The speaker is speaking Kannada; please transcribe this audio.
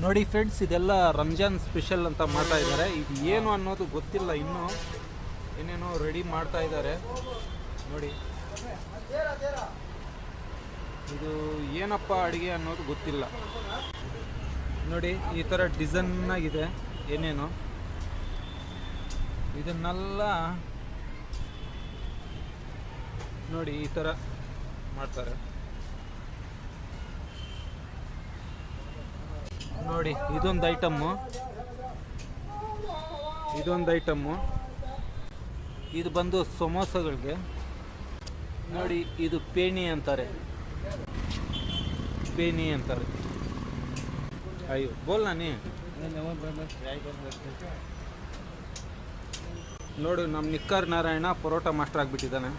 ನೋಡಿ ಫ್ರೆಂಡ್ಸ್, ಇದೆಲ್ಲ ರಂಜಾನ್ ಸ್ಪೆಷಲ್ ಅಂತ ಮಾಡ್ತಾ ಇದ್ದಾರೆ. ಇದು ಏನು ಅನ್ನೋದು ಗೊತ್ತಿಲ್ಲ, ಇನ್ನೂ ಏನೇನೋ ರೆಡಿ ಮಾಡ್ತಾ ಇದ್ದಾರೆ. ನೋಡಿ, ಇದು ಏನಪ್ಪ ಅಡುಗೆ ಅನ್ನೋದು ಗೊತ್ತಿಲ್ಲ. ನೋಡಿ, ಈ ಥರ ಡಿಸೈನ್ ಆಗಿದೆ ಏನೇನು. ಇದನ್ನೆಲ್ಲ ನೋಡಿ ಈ ಥರ ಮಾಡ್ತಾರೆ. ನೋಡಿ, ಇದೊಂದು ಐಟಮ್ಮು. ಇದು ಬಂದು ಸಮೋಸಗಳಿಗೆ. ನೋಡಿ, ಇದು ಪೇಣಿ ಅಂತಾರೆ. ಅಯ್ಯೋ ಬೋಲ್ ನಾನಿ. ನೋಡು, ನಮ್ಮ ನಿಕ್ಕರ್ ನಾರಾಯಣ ಪರೋಟ ಮಾಸ್ಟರ್ ಆಗಿಬಿಟ್ಟಿದ್ದಾನೆ.